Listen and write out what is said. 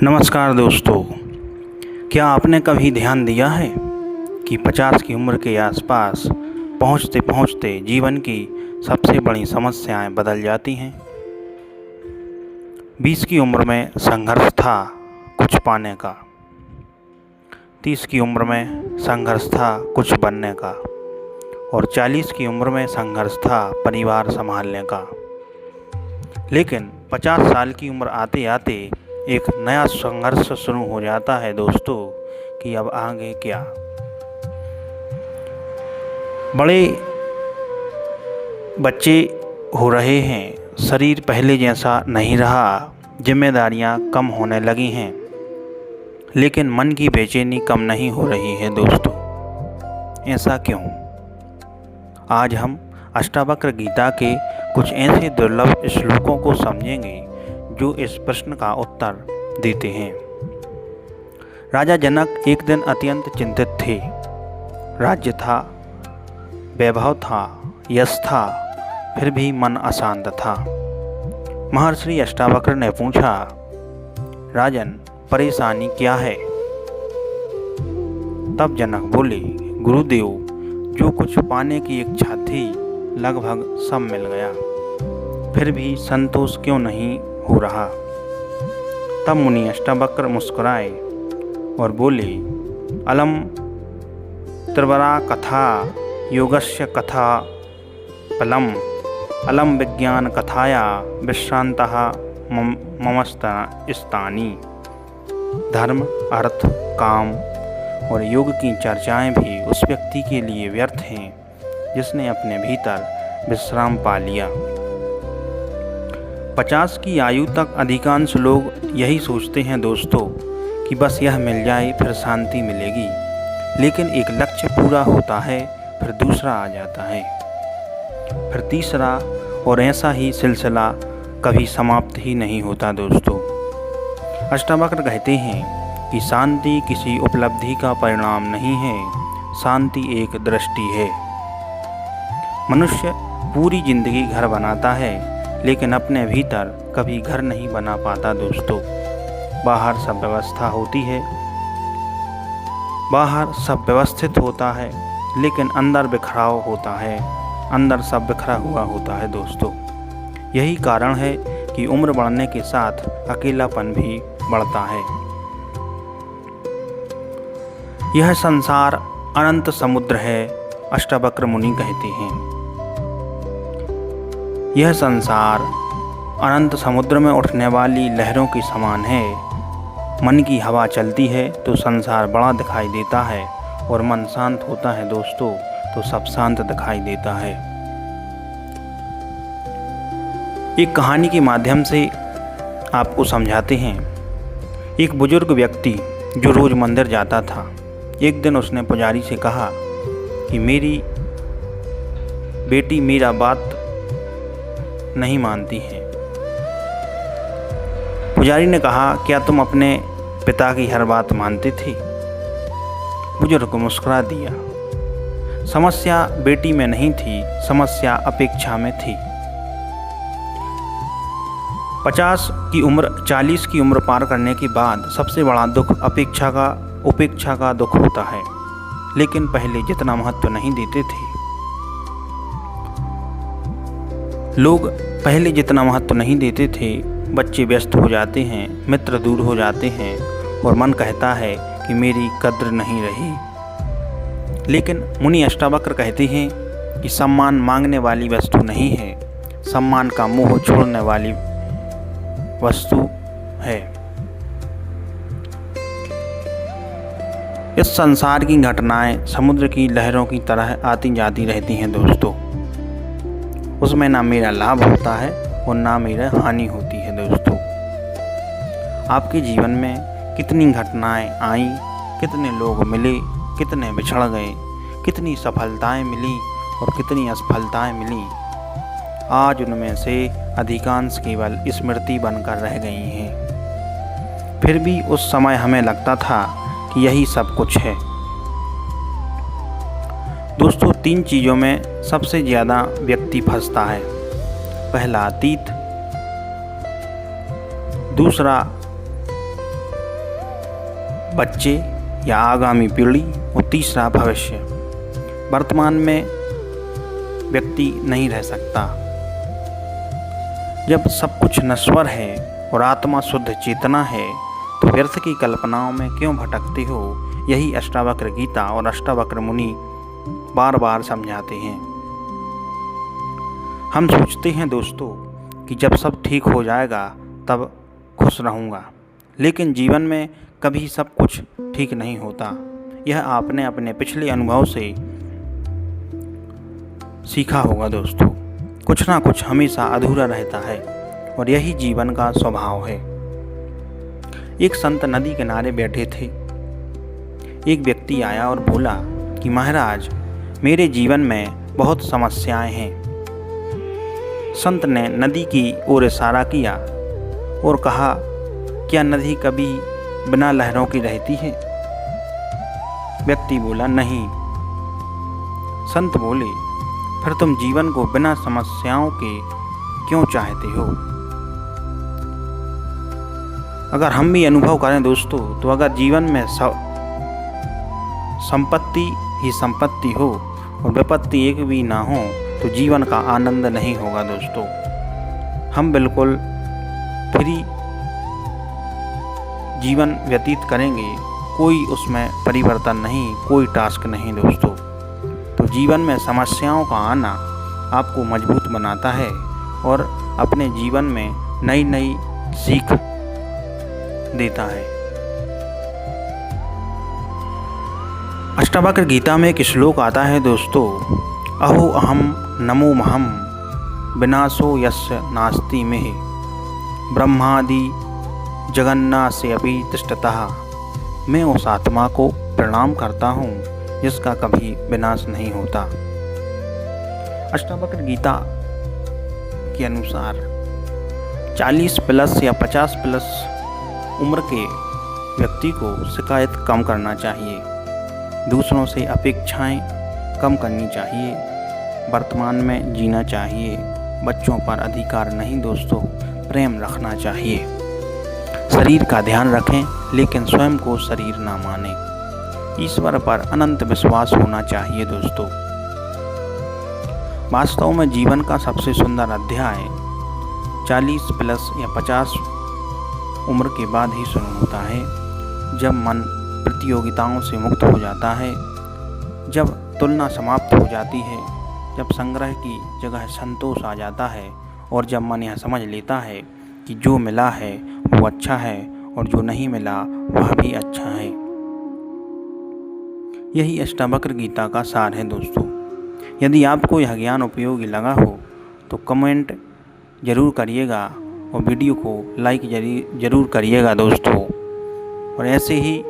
नमस्कार दोस्तों, क्या आपने कभी ध्यान दिया है कि 50 की उम्र के आसपास पहुंचते पहुंचते जीवन की सबसे बड़ी समस्याएं बदल जाती हैं। 20 की उम्र में संघर्ष था कुछ पाने का, 30 की उम्र में संघर्ष था कुछ बनने का और 40 की उम्र में संघर्ष था परिवार संभालने का। लेकिन 50 साल की उम्र आते आते एक नया संघर्ष शुरू हो जाता है दोस्तों कि अब आगे क्या। बड़े बच्चे हो रहे हैं, शरीर पहले जैसा नहीं रहा, जिम्मेदारियां कम होने लगी हैं, लेकिन मन की बेचैनी कम नहीं हो रही है दोस्तों। ऐसा क्यों? आज हम अष्टावक्र गीता के कुछ ऐसे दुर्लभ श्लोकों को समझेंगे जो इस प्रश्न का उत्तर देते हैं। राजा जनक एक दिन अत्यंत चिंतित थे। राज्य था, वैभव था, यश था, फिर भी मन अशांत था। महर्षि अष्टावक्र ने पूछा, राजन, परेशानी क्या है? तब जनक बोले, गुरुदेव, जो कुछ पाने की इच्छा थी लगभग सब मिल गया, फिर भी संतोष क्यों नहीं हो रहा? तब मुनि अष्टावक्र मुस्कुराए और बोले, अलम त्रिवरा कथा योगस्य कथा फलम अलम विज्ञान कथाया विश्रांतः ममस्तानि। धर्म, अर्थ, काम और योग की चर्चाएं भी उस व्यक्ति के लिए व्यर्थ हैं जिसने अपने भीतर विश्राम पा लिया। 50 की आयु तक अधिकांश लोग यही सोचते हैं दोस्तों कि बस यह मिल जाए फिर शांति मिलेगी, लेकिन एक लक्ष्य पूरा होता है फिर दूसरा आ जाता है, फिर तीसरा, और ऐसा ही सिलसिला कभी समाप्त ही नहीं होता दोस्तों। अष्टावक्र कहते हैं कि शांति किसी उपलब्धि का परिणाम नहीं है, शांति एक दृष्टि है। मनुष्य पूरी जिंदगी घर बनाता है लेकिन अपने भीतर कभी घर नहीं बना पाता दोस्तों। बाहर सब व्यवस्था होती है, बाहर सब व्यवस्थित होता है, लेकिन अंदर बिखराव होता है, अंदर सब बिखरा हुआ होता है दोस्तों। यही कारण है कि उम्र बढ़ने के साथ अकेलापन भी बढ़ता है। यह संसार अनंत समुद्र है, अष्टावक्र मुनि कहते हैं। यह संसार अनंत समुद्र में उठने वाली लहरों की समान है। मन की हवा चलती है तो संसार बड़ा दिखाई देता है, और मन शांत होता है दोस्तों तो सब शांत दिखाई देता है। एक कहानी के माध्यम से आपको समझाते हैं। एक बुजुर्ग व्यक्ति जो रोज़ मंदिर जाता था, एक दिन उसने पुजारी से कहा कि मेरी बेटी मेरा बात नहीं मानती है। पुजारी ने कहा, क्या तुम अपने पिता की हर बात मानते थे? बुजुर्ग मुस्कुरा दिया। समस्या बेटी में नहीं थी, समस्या अपेक्षा में थी। 50 की उम्र 40 की उम्र पार करने के बाद सबसे बड़ा दुख उपेक्षा का दुख होता है, लेकिन पहले जितना महत्व नहीं देते थे लोग, पहले जितना महत्व नहीं देते थे, बच्चे व्यस्त हो जाते हैं, मित्र दूर हो जाते हैं और मन कहता है कि मेरी कद्र नहीं रही। लेकिन मुनि अष्टावक्र कहते हैं कि सम्मान मांगने वाली वस्तु नहीं है, सम्मान का मोह छोड़ने वाली वस्तु है। इस संसार की घटनाएं समुद्र की लहरों की तरह आती जाती रहती हैं दोस्तों। उसमें ना मेरा लाभ होता है और ना मेरा हानि होती है दोस्तों। आपके जीवन में कितनी घटनाएं आईं, कितने लोग मिले, कितने बिछड़ गए, कितनी सफलताएं मिली और कितनी असफलताएं मिली। आज उनमें से अधिकांश केवल स्मृति बनकर रह गई हैं। फिर भी उस समय हमें लगता था कि यही सब कुछ है। दोस्तों, 3 चीज़ों में सबसे ज़्यादा व्यक्ति फंसता है। पहला अतीत, दूसरा बच्चे या आगामी पीढ़ी और तीसरा भविष्य। वर्तमान में व्यक्ति नहीं रह सकता। जब सब कुछ नश्वर है और आत्मा शुद्ध चेतना है तो व्यर्थ की कल्पनाओं में क्यों भटकते हो, यही अष्टावक्र गीता और अष्टावक्र मुनि बार बार समझाते हैं। हम सोचते हैं दोस्तों कि जब सब ठीक हो जाएगा तब खुश रहूँगा, लेकिन जीवन में कभी सब कुछ ठीक नहीं होता। यह आपने अपने पिछले अनुभव से सीखा होगा दोस्तों। कुछ ना कुछ हमेशा अधूरा रहता है और यही जीवन का स्वभाव है। एक संत नदी किनारे बैठे थे। एक व्यक्ति आया और बोला कि महाराज, मेरे जीवन में बहुत समस्याएं हैं। संत ने नदी की ओर इशारा किया और कहा, क्या नदी कभी बिना लहरों की रहती है? व्यक्ति बोला, नहीं। संत बोले, फिर तुम जीवन को बिना समस्याओं के क्यों चाहते हो? अगर हम भी अनुभव करें दोस्तों, तो अगर जीवन में संपत्ति ही संपत्ति हो और विपत्ति एक भी ना हो तो जीवन का आनंद नहीं होगा दोस्तों। हम बिल्कुल फ्री जीवन व्यतीत करेंगे, कोई उसमें परिवर्तन नहीं, कोई टास्क नहीं दोस्तों। तो जीवन में समस्याओं का आना आपको मजबूत बनाता है और अपने जीवन में नई नई सीख देता है। अष्टावक्र गीता में एक श्लोक आता है दोस्तों, अहो अहम नमो महम विनाशो यस्य नास्ति में ब्रह्मादि जगन्नास्य अपि तिष्ठतः। मैं उस आत्मा को प्रणाम करता हूँ जिसका कभी विनाश नहीं होता। अष्टावक्र गीता के अनुसार 40 प्लस या 50 प्लस उम्र के व्यक्ति को शिकायत कम करना चाहिए, दूसरों से अपेक्षाएं कम करनी चाहिए, वर्तमान में जीना चाहिए। बच्चों पर अधिकार नहीं दोस्तों, प्रेम रखना चाहिए। शरीर का ध्यान रखें लेकिन स्वयं को शरीर ना मानें। ईश्वर पर अनंत विश्वास होना चाहिए दोस्तों। वास्तव में जीवन का सबसे सुंदर अध्याय 40 प्लस या 50 उम्र के बाद ही शुरू होता है, जब मन प्रतियोगिताओं से मुक्त हो जाता है, जब तुलना समाप्त हो जाती है, जब संग्रह की जगह संतोष आ जाता है और जब मन यह समझ लेता है कि जो मिला है वो अच्छा है और जो नहीं मिला वह भी अच्छा है। यही अष्टावक्र गीता का सार है दोस्तों। यदि आपको यह ज्ञान उपयोगी लगा हो तो कमेंट ज़रूर करिएगा और वीडियो को लाइक ज़रूर करिएगा दोस्तों। और ऐसे ही